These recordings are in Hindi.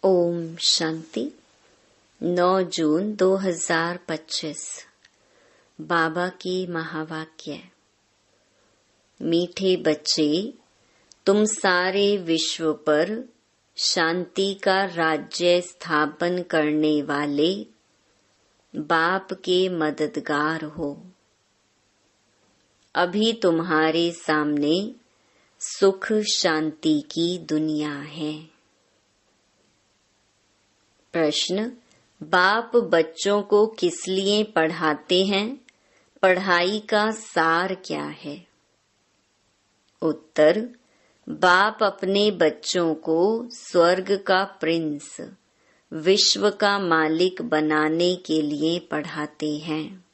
ओम शांति। 9 जून 2025। बाबा की महावाक्य। मीठे बच्चे, तुम सारे विश्व पर शांति का राज्य स्थापन करने वाले बाप के मददगार हो। अभी तुम्हारे सामने सुख शांति की दुनिया है। प्रश्न, बाप बच्चों को किस लिए पढ़ाते हैं? पढ़ाई का सार क्या है? उत्तर, बाप अपने बच्चों को स्वर्ग का प्रिंस, विश्व का मालिक बनाने के लिए पढ़ाते हैं।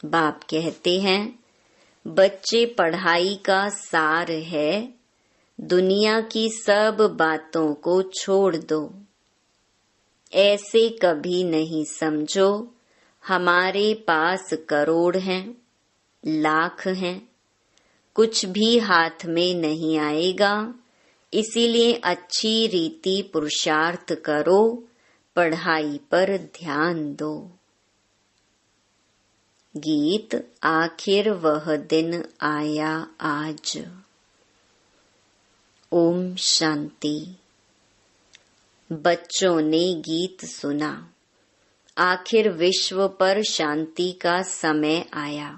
बाप कहते हैं, बच्चे, पढ़ाई का सार है दुनिया की सब बातों को छोड़ दो। ऐसे कभी नहीं समझो हमारे पास करोड़ हैं, लाख हैं, कुछ भी हाथ में नहीं आएगा, इसीलिए अच्छी रीति पुरुषार्थ करो, पढ़ाई पर ध्यान दो। गीत, आखिर वह दिन आया आज। ओम शांति। बच्चों ने गीत सुना। आखिर विश्व पर शांति का समय आया।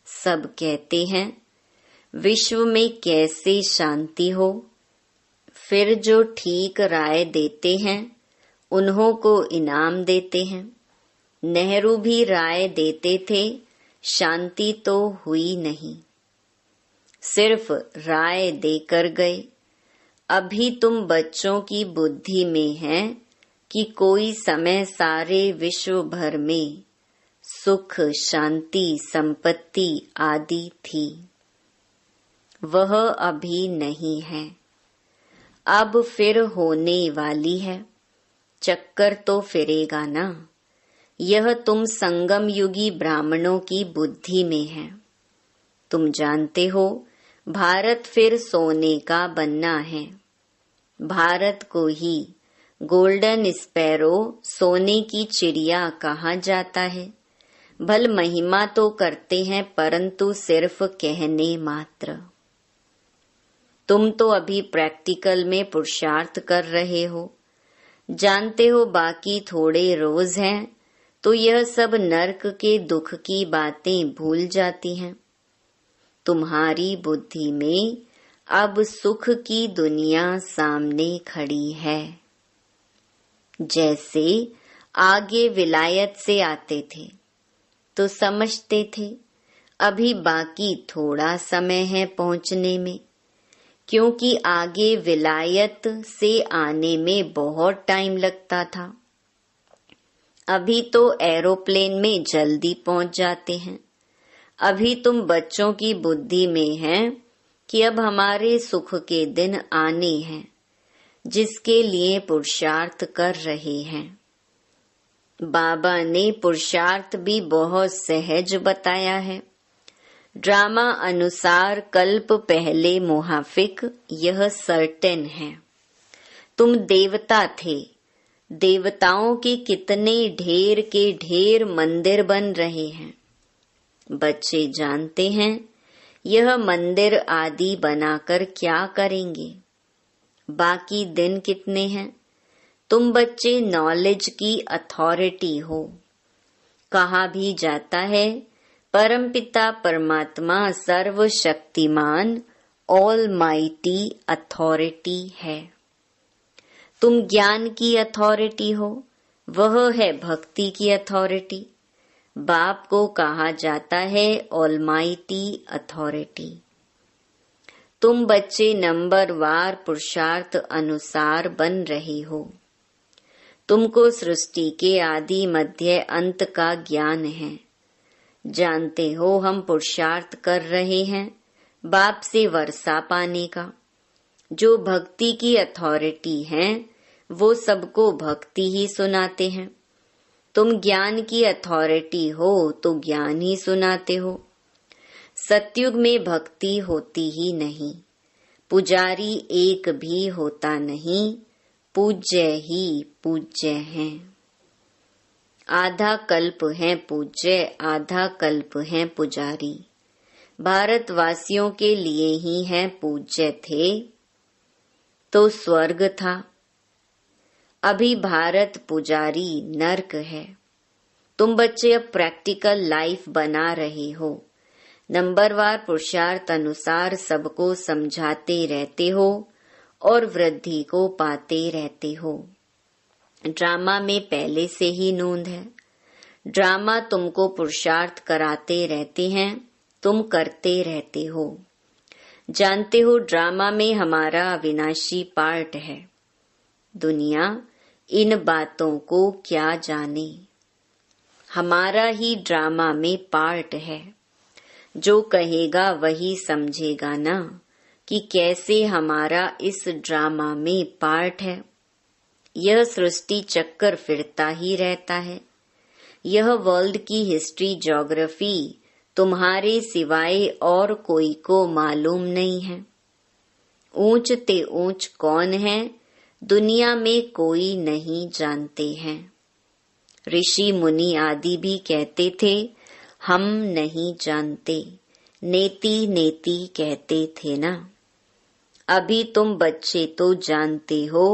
सब कहते हैं, विश्व में कैसे शांति हो? फिर जो ठीक राय देते हैं उन्हों को इनाम देते हैं। नेहरू भी राय देते थे, शांति तो हुई नहीं, सिर्फ राय देकर गए। अभी तुम बच्चों की बुद्धि में है कि कोई समय सारे विश्व भर में सुख, शांति, संपत्ति आदि थी। वह अभी नहीं है, अब फिर होने वाली है। चक्कर तो फिरेगा ना। यह तुम संगम युगी ब्राह्मणों की बुद्धि में है। तुम जानते हो, भारत फिर सोने का बनना है। भारत को ही गोल्डन स्पैरो, सोने की चिड़िया कहा जाता है। भल महिमा तो करते हैं, परंतु सिर्फ कहने मात्र। तुम तो अभी प्रैक्टिकल में पुरुषार्थ कर रहे हो। जानते हो बाकी थोड़े रोज हैं तो यह सब नरक के दुख की बातें भूल जाती हैं। तुम्हारी बुद्धि में अब सुख की दुनिया सामने खड़ी है। जैसे आगे विलायत से आते थे तो समझते थे अभी बाकी थोड़ा समय है पहुंचने में, क्योंकि आगे विलायत से आने में बहुत टाइम लगता था। अभी तो एरोप्लेन में जल्दी पहुंच जाते हैं। अभी तुम बच्चों की बुद्धि में है कि अब हमारे सुख के दिन आने हैं, जिसके लिए पुरुषार्थ कर रहे हैं। बाबा ने पुरुषार्थ भी बहुत सहज बताया है। ड्रामा अनुसार कल्प पहले मुहाफिक, यह सर्टेन है। तुम देवता थे। देवताओं के कितने ढेर के ढेर मंदिर बन रहे हैं। बच्चे जानते हैं यह मंदिर आदि बनाकर क्या करेंगे? बाकी दिन कितने हैं? तुम बच्चे नॉलेज की अथॉरिटी हो। कहा भी जाता है, परमपिता परमात्मा सर्वशक्तिमान ऑल माइटी अथॉरिटी है। तुम ज्ञान की अथॉरिटी हो, वह है भक्ति की अथॉरिटी। बाप को कहा जाता है ऑलमाइटी अथॉरिटी। तुम बच्चे नंबर वार पुरुषार्थ अनुसार बन रहे हो। तुमको सृष्टि के आदि मध्य अंत का ज्ञान है। जानते हो हम पुरुषार्थ कर रहे हैं बाप से वर्षा पाने का। जो भक्ति की अथॉरिटी हैं वो सबको भक्ति ही सुनाते हैं। तुम ज्ञान की अथॉरिटी हो तो ज्ञान ही सुनाते हो। सतयुग में भक्ति होती ही नहीं, पुजारी एक भी होता नहीं, पूज्य ही पूज्य हैं। आधा कल्प हैं पूज्य, आधा कल्प हैं पुजारी। भारतवासियों के लिए ही हैं पूज्य थे तो स्वर्ग था। अभी भारत पुजारी नर्क है। तुम बच्चे अब प्रैक्टिकल लाइफ बना रहे हो। नंबरवार पुरुषार्थ अनुसार सबको समझाते रहते हो और वृद्धि को पाते रहते हो। ड्रामा में पहले से ही नोंद है। ड्रामा तुमको पुरुषार्थ कराते रहते हैं, तुम करते रहते हो। जानते हो ड्रामा में हमारा अविनाशी पार्ट है। दुनिया इन बातों को क्या जाने, हमारा ही ड्रामा में पार्ट है। जो कहेगा वही समझेगा ना कि कैसे हमारा इस ड्रामा में पार्ट है। यह सृष्टि चक्कर फिरता ही रहता है। यह वर्ल्ड की हिस्ट्री ज्योग्राफी तुम्हारे सिवाय और कोई को मालूम नहीं है। ऊंच ते ऊंच कौन है दुनिया में कोई नहीं जानते हैं। ऋषि मुनि आदि भी कहते थे हम नहीं जानते, नेति नेति कहते थे ना। अभी तुम बच्चे तो जानते हो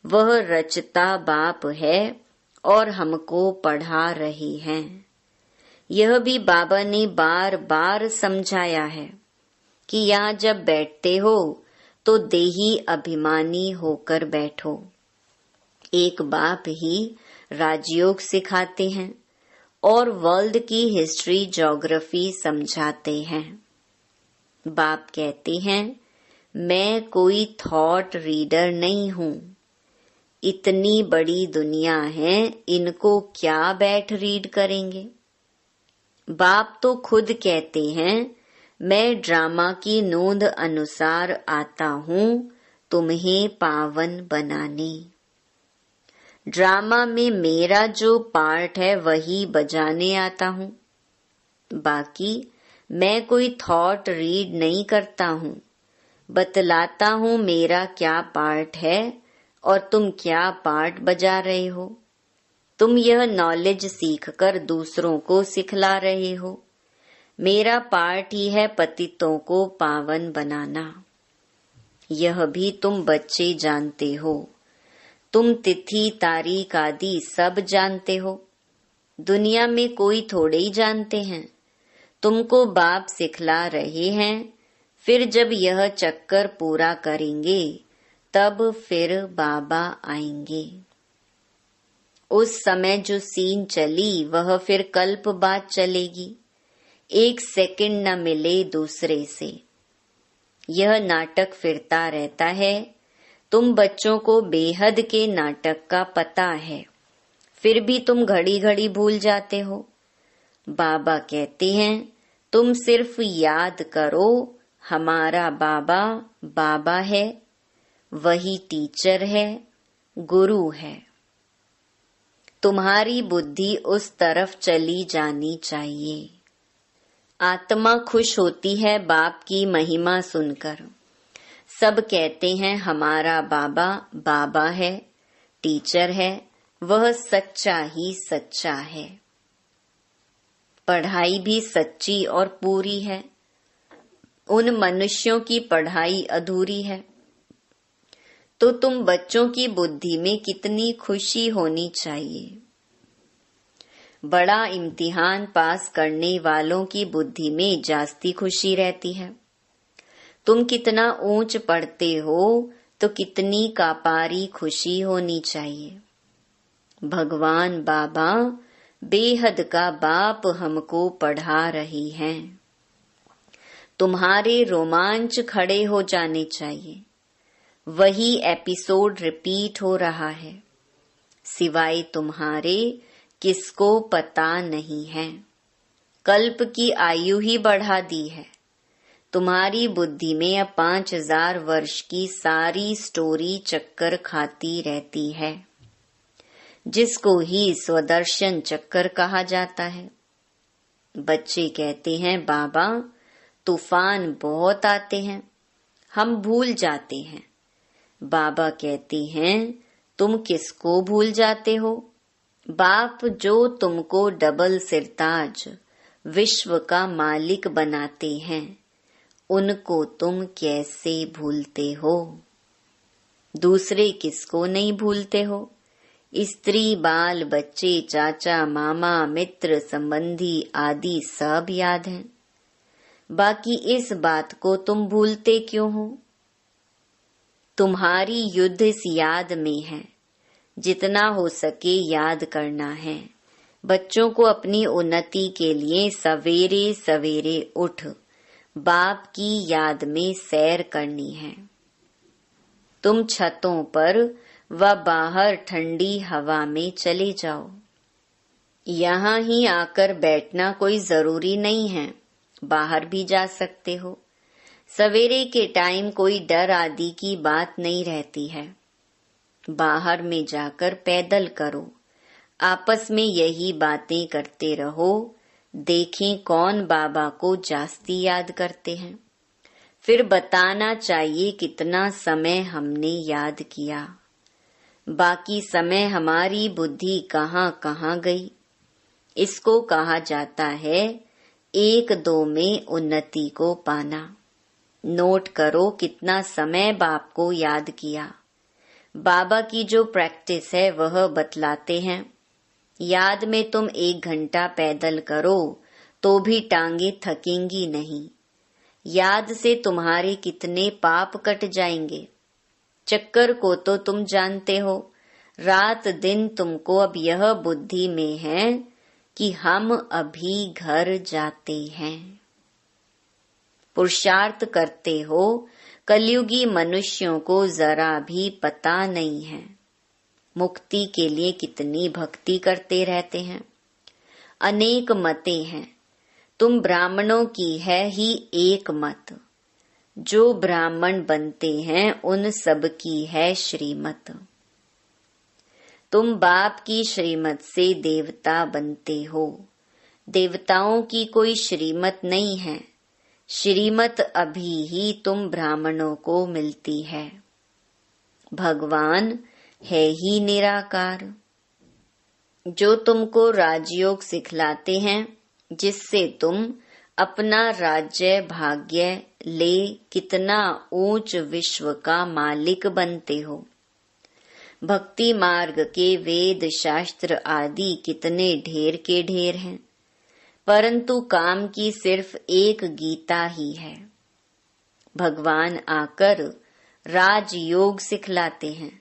वह रचता बाप है और हमको पढ़ा रहे हैं। यह भी बाबा ने बार बार समझाया है कि यहाँ जब बैठते हो तो देही अभिमानी होकर बैठो। एक बाप ही राजयोग सिखाते हैं और वर्ल्ड की हिस्ट्री ज्योग्राफी समझाते हैं। बाप कहते हैं मैं कोई थॉट रीडर नहीं हूँ। इतनी बड़ी दुनिया है, इनको क्या बैठ रीड करेंगे। बाप तो खुद कहते हैं मैं ड्रामा की नोंद अनुसार आता हूँ तुम्हें पावन बनाने। ड्रामा में मेरा जो पार्ट है वही बजाने आता हूँ। बाकी मैं कोई थॉट रीड नहीं करता हूँ, बतलाता हूँ मेरा क्या पार्ट है और तुम क्या पार्ट बजा रहे हो। तुम यह नॉलेज सीखकर दूसरों को सिखला रहे हो। मेरा पार्ट ही है पतितों को पावन बनाना। यह भी तुम बच्चे जानते हो। तुम तिथि तारीख आदि सब जानते हो। दुनिया में कोई थोड़े ही जानते हैं। तुमको बाप सिखला रहे हैं। फिर जब यह चक्कर पूरा करेंगे तब फिर बाबा आएंगे। उस समय जो सीन चली वह फिर कल्प बाद चलेगी। एक सेकंड न मिले दूसरे से। यह नाटक फिरता रहता है। तुम बच्चों को बेहद के नाटक का पता है, फिर भी तुम घड़ी घड़ी भूल जाते हो। बाबा कहते हैं तुम सिर्फ याद करो हमारा बाबा बाबा है, वही टीचर है, गुरु है। तुम्हारी बुद्धि उस तरफ चली जानी चाहिए। आत्मा खुश होती है बाप की महिमा सुनकर। सब कहते हैं हमारा बाबा बाबा है, टीचर है, वह सच्चा ही सच्चा है। पढ़ाई भी सच्ची और पूरी है। उन मनुष्यों की पढ़ाई अधूरी है। तो तुम बच्चों की बुद्धि में कितनी खुशी होनी चाहिए। बड़ा इम्तिहान पास करने वालों की बुद्धि में जास्ती खुशी रहती है। तुम कितना ऊंच पढ़ते हो तो कितनी कापारी खुशी होनी चाहिए। भगवान बाबा बेहद का बाप हमको पढ़ा रही हैं। तुम्हारे रोमांच खड़े हो जाने चाहिए। वही एपिसोड रिपीट हो रहा है। सिवाय तुम्हारे किसको पता नहीं है। कल्प की आयु ही बढ़ा दी है। तुम्हारी बुद्धि में अब 5000 वर्ष की सारी स्टोरी चक्कर खाती रहती है, जिसको ही स्वदर्शन चक्कर कहा जाता है। बच्चे कहते हैं बाबा तूफान बहुत आते हैं, हम भूल जाते हैं। बाबा कहते हैं तुम किसको भूल जाते हो? बाप जो तुमको डबल सिरताज विश्व का मालिक बनाते हैं, उनको तुम कैसे भूलते हो? दूसरे किसको नहीं भूलते हो? स्त्री, बाल, बच्चे, चाचा, मामा, मित्र, संबंधी आदि सब याद हैं। बाकी इस बात को तुम भूलते क्यों हो? तुम्हारी युद्ध इस याद में है। जितना हो सके याद करना है। बच्चों को अपनी उन्नति के लिए सवेरे सवेरे उठ बाप की याद में सैर करनी है। तुम छतों पर व बाहर ठंडी हवा में चले जाओ। यहाँ ही आकर बैठना कोई जरूरी नहीं है, बाहर भी जा सकते हो। सवेरे के टाइम कोई डर आदि की बात नहीं रहती है। बाहर में जाकर पैदल करो, आपस में यही बातें करते रहो। देखें कौन बाबा को जास्ती याद करते हैं, फिर बताना चाहिए कितना समय हमने याद किया। बाकी समय हमारी बुद्धि कहाँ कहाँ गई। इसको कहा जाता है 1-2 में उन्नति को पाना। नोट करो कितना समय बाप को याद किया। बाबा की जो प्रैक्टिस है वह बतलाते हैं। याद में तुम 1 घंटा पैदल करो तो भी टांगे थकेंगी नहीं। याद से तुम्हारे कितने पाप कट जाएंगे। चक्कर को तो तुम जानते हो। रात दिन तुमको अब यह बुद्धि में है कि हम अभी घर जाते हैं। पुरुषार्थ करते हो। कलयुगी मनुष्यों को जरा भी पता नहीं है। मुक्ति के लिए कितनी भक्ति करते रहते हैं। अनेक मतें हैं, तुम ब्राह्मणों की है ही एक मत। जो ब्राह्मण बनते हैं उन सब की है श्रीमत। तुम बाप की श्रीमत से देवता बनते हो। देवताओं की कोई श्रीमत नहीं है। श्रीमत अभी ही तुम ब्राह्मणों को मिलती है। भगवान है ही निराकार। जो तुमको राजयोग सिखलाते हैं, जिससे तुम अपना राज्य भाग्य ले कितना ऊंच विश्व का मालिक बनते हो। भक्ति मार्ग के वेद शास्त्र आदि कितने ढेर के ढेर हैं, परंतु काम की सिर्फ एक गीता ही है। भगवान आकर राजयोग सिखलाते हैं,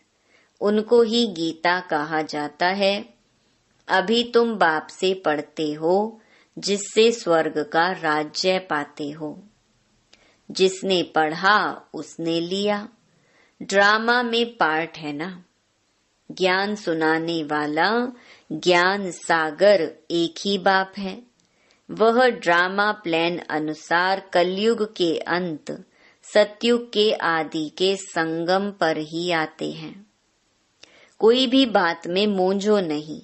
उनको ही गीता कहा जाता है। अभी तुम बाप से पढ़ते हो, जिससे स्वर्ग का राज्य पाते हो। जिसने पढ़ा उसने लिया। ड्रामा में पार्ट है ना। ज्ञान सुनाने वाला ज्ञान सागर एक ही बाप है। वह ड्रामा प्लान अनुसार कलयुग के अंत सतयुग के आदि के संगम पर ही आते हैं। कोई भी बात में मूंझो नहीं।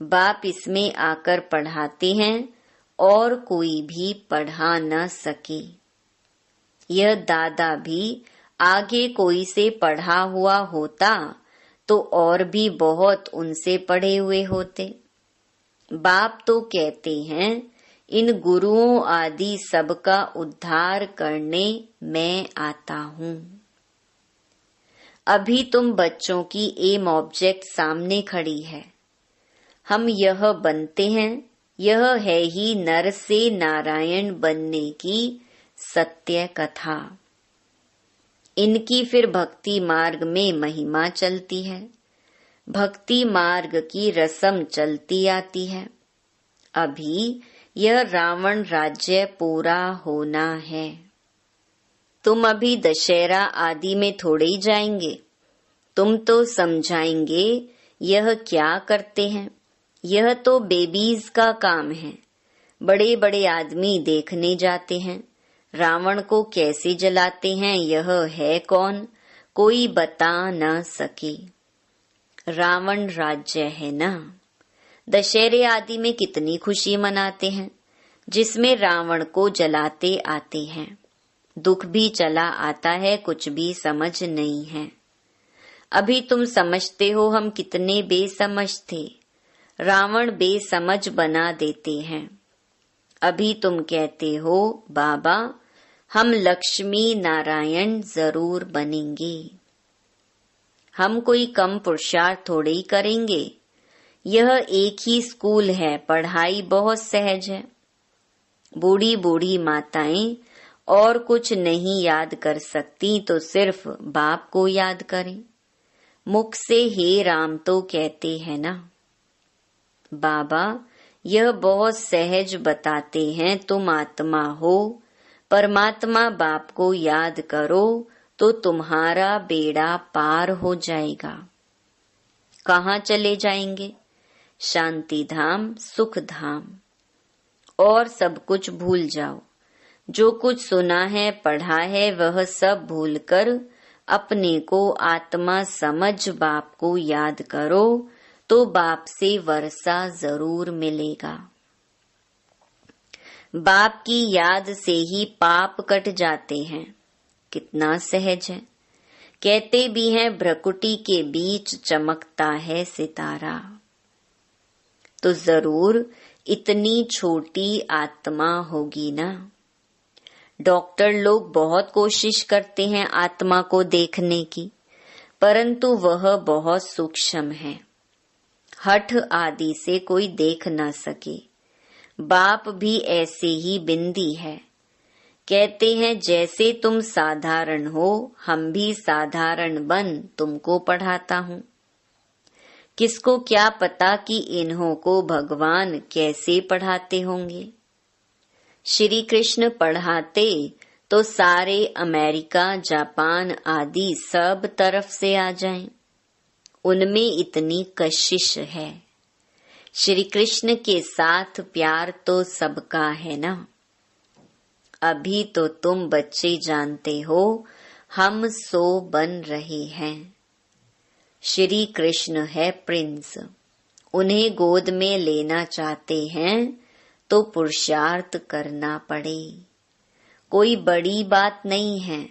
बाप इसमें आकर पढ़ाते हैं और कोई भी पढ़ा न सके। यह दादा भी आगे कोई से पढ़ा हुआ होता तो और भी बहुत उनसे पढ़े हुए होते। बाप तो कहते हैं इन गुरुओं आदि सबका उद्धार करने मैं आता हूँ। अभी तुम बच्चों की एम ऑब्जेक्ट सामने खड़ी है। हम यह बनते हैं, यह है ही नर से नारायण बनने की सत्य कथा। इनकी फिर भक्ति मार्ग में महिमा चलती है। भक्ति मार्ग की रस्म चलती आती है। अभी यह रावण राज्य पूरा होना है। तुम अभी दशहरा आदि में थोड़े ही जाएंगे। तुम तो समझाएंगे यह क्या करते हैं। यह तो बेबीज का काम है। बड़े बड़े आदमी देखने जाते हैं। रावण को कैसे जलाते हैं यह है कौन, कोई बता न सके। रावण राज्य है ना। दशहरे आदि में कितनी खुशी मनाते हैं, जिसमें रावण को जलाते आते हैं। दुख भी चला आता है, कुछ भी समझ नहीं है। अभी तुम समझते हो हम कितने बेसमझ थे। रावण बेसमझ बना देते हैं। अभी तुम कहते हो बाबा हम लक्ष्मी नारायण जरूर बनेंगे। हम कोई कम पुरुषार्थ थोड़े ही करेंगे। यह एक ही स्कूल है, पढ़ाई बहुत सहज है। बूढ़ी बूढ़ी माताएं और कुछ नहीं याद कर सकती तो सिर्फ बाप को याद करें। मुख से हे राम तो कहते हैं ना। बाबा यह बहुत सहज बताते हैं, तुम आत्मा हो, परमात्मा बाप को याद करो तो तुम्हारा बेड़ा पार हो जाएगा। कहाँ चले जाएंगे? शांति धाम, सुख धाम। और सब कुछ भूल जाओ। जो कुछ सुना है, पढ़ा है, वह सब भूलकर अपने को आत्मा समझ बाप को याद करो तो बाप से वर्षा जरूर मिलेगा। बाप की याद से ही पाप कट जाते हैं। कितना सहज है। कहते भी हैं भ्रकुटी के बीच चमकता है सितारा। तो जरूर इतनी छोटी आत्मा होगी ना। डॉक्टर लोग बहुत कोशिश करते हैं आत्मा को देखने की, परंतु वह बहुत सूक्ष्म है। हठ आदि से कोई देख न सके। बाप भी ऐसे ही बिंदी है। कहते हैं जैसे तुम साधारण हो, हम भी साधारण बन तुमको पढ़ाता हूँ। किसको क्या पता कि इन्हों को भगवान कैसे पढ़ाते होंगे। श्री कृष्ण पढ़ाते तो सारे अमेरिका, जापान आदि सब तरफ से आ जाएं। उनमें इतनी कशिश है। श्री कृष्ण के साथ प्यार तो सबका है ना। अभी तो तुम बच्चे जानते हो हम सो बन रहे हैं। श्री कृष्ण है प्रिंस। उन्हें गोद में लेना चाहते हैं तो पुरुषार्थ करना पड़े। कोई बड़ी बात नहीं है।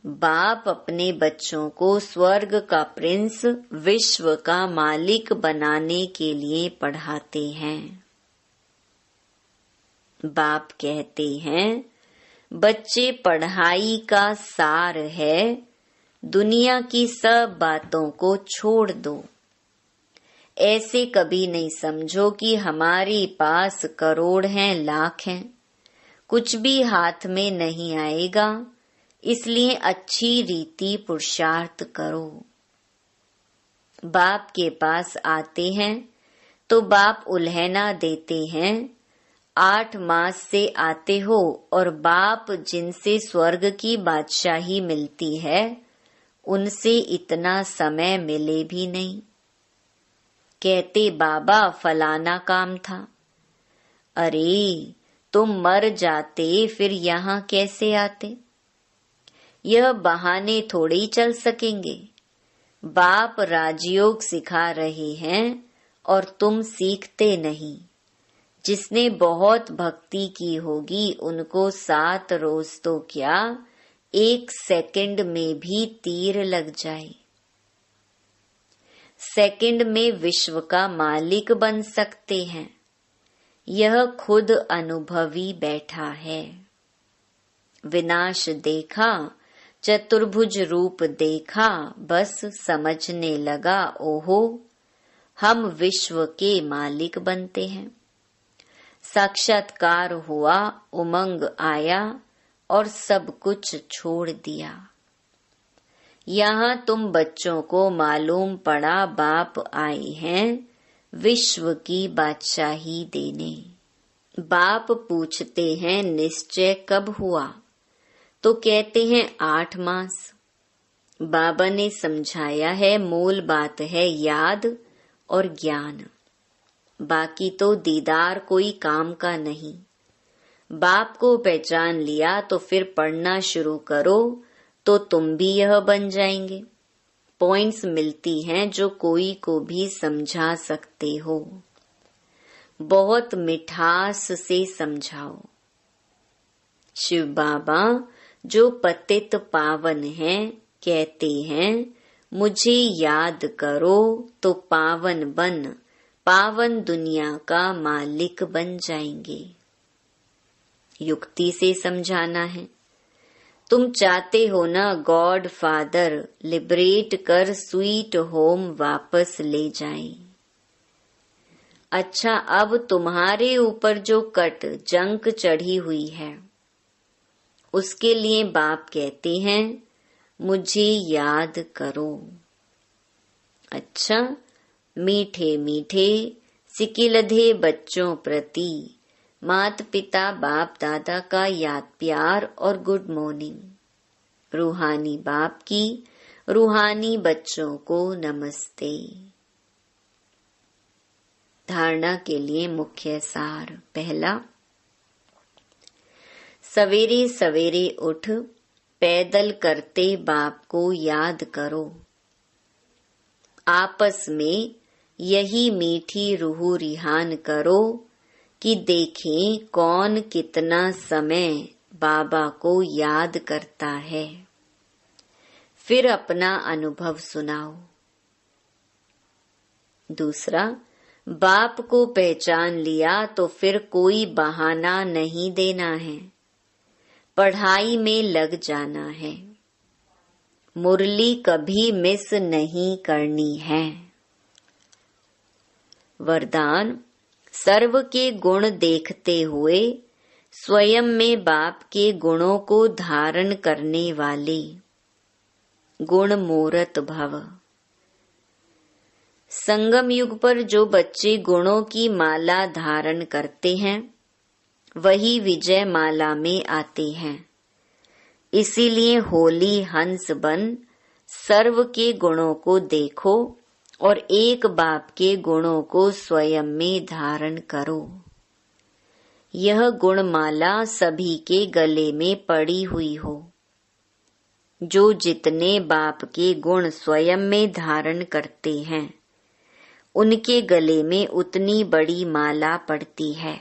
बाप अपने बच्चों को स्वर्ग का प्रिंस, विश्व का मालिक बनाने के लिए पढ़ाते हैं। बाप कहते हैं बच्चे पढ़ाई का सार है, दुनिया की सब बातों को छोड़ दो। ऐसे कभी नहीं समझो कि हमारे पास करोड़ हैं, लाख हैं, कुछ भी हाथ में नहीं आएगा। इसलिए अच्छी रीति पुरुषार्थ करो। बाप के पास आते हैं तो बाप उल्हना देते हैं। 8 मास से आते हो और बाप जिनसे स्वर्ग की बादशाही मिलती है उनसे इतना समय मिले भी नहीं। कहते बाबा फलाना काम था। अरे तुम मर जाते फिर यहाँ कैसे आते? यह बहाने थोड़े ही चल सकेंगे। बाप राजयोग सिखा रहे हैं और तुम सीखते नहीं। जिसने बहुत भक्ति की होगी उनको 7 रोज तो क्या 1 सेकंड में भी तीर लग जाए। सेकंड में विश्व का मालिक बन सकते हैं। यह खुद अनुभवी बैठा है। विनाश देखा, चतुर्भुज रूप देखा, बस समझने लगा ओहो हम विश्व के मालिक बनते हैं। साक्षात्कार हुआ, उमंग आया और सब कुछ छोड़ दिया। यहाँ तुम बच्चों को मालूम पड़ा बाप आए हैं विश्व की बादशाही देने। बाप पूछते हैं निश्चय कब हुआ? तो कहते हैं 8 मास। बाबा ने समझाया है मूल बात है याद और ज्ञान, बाकी तो दीदार कोई काम का नहीं। बाप को पहचान लिया तो फिर पढ़ना शुरू करो तो तुम भी यह बन जाएंगे। पॉइंट्स मिलती हैं जो कोई को भी समझा सकते हो। बहुत मिठास से समझाओ। शिव बाबा जो पतित पावन हैं कहते हैं मुझे याद करो तो पावन बन पावन दुनिया का मालिक बन जाएंगे। युक्ति से समझाना है। तुम चाहते हो ना गॉड फादर लिबरेट कर स्वीट होम वापस ले जाएं। अच्छा, अब तुम्हारे ऊपर जो कट जंक चढ़ी हुई है उसके लिए बाप कहते हैं मुझे याद करो। अच्छा, मीठे मीठे सिकिलधे बच्चों प्रति माता पिता बाप दादा का याद प्यार और गुड मॉर्निंग। रूहानी बाप की रूहानी बच्चों को नमस्ते। धारणा के लिए मुख्य सार। पहला, सवेरे सवेरे उठ पैदल करते बाप को याद करो। आपस में यही मीठी रूह रिहान करो कि देखें कौन कितना समय बाबा को याद करता है। फिर अपना अनुभव सुनाओ। दूसरा, बाप को पहचान लिया तो फिर कोई बहाना नहीं देना है, पढ़ाई में लग जाना है। मुरली कभी मिस नहीं करनी है। वरदान, सर्व के गुण देखते हुए स्वयं में बाप के गुणों को धारण करने वाले गुण मूरत भव। संगम युग पर जो बच्चे गुणों की माला धारण करते हैं वही विजय माला में आते हैं। इसीलिए होली हंस बन सर्व के गुणों को देखो और एक बाप के गुणों को स्वयं में धारण करो। यह गुणमाला सभी के गले में पड़ी हुई हो। जो जितने बाप के गुण स्वयं में धारण करते हैं उनके गले में उतनी बड़ी माला पड़ती है।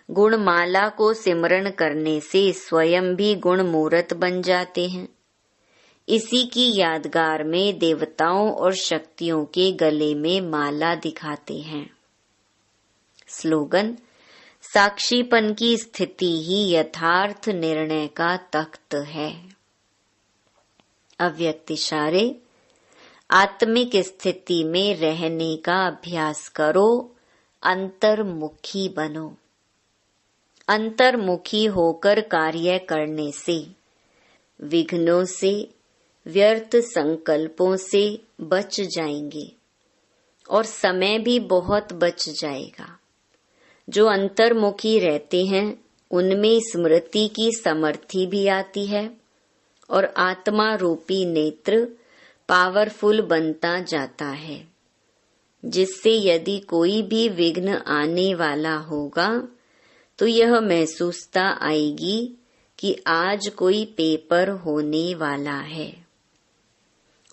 गुणमाला को सिमरण करने से स्वयं भी गुण मूरत बन जाते हैं। इसी की यादगार में देवताओं और शक्तियों के गले में माला दिखाते हैं। स्लोगन, साक्षीपन की स्थिति ही यथार्थ निर्णय का तख्त है। अव्यक्त इशारे, आत्मिक स्थिति में रहने का अभ्यास करो, अंतर्मुखी बनो। अंतर्मुखी होकर कार्य करने से विघ्नों से व्यर्थ संकल्पों से बच जाएंगे और समय भी बहुत बच जाएगा। जो अंतर्मुखी रहते हैं उनमें स्मृति की समर्थि भी आती है और आत्मा रूपी नेत्र पावरफुल बनता जाता है, जिससे यदि कोई भी विघ्न आने वाला होगा तो यह महसूसता आएगी कि आज कोई पेपर होने वाला है।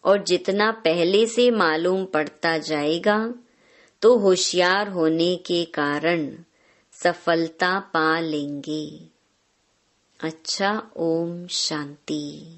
और जितना पहले से मालूम पड़ता जाएगा तो होशियार होने के कारण सफलता पा लेंगे। अच्छा, ओम शांति।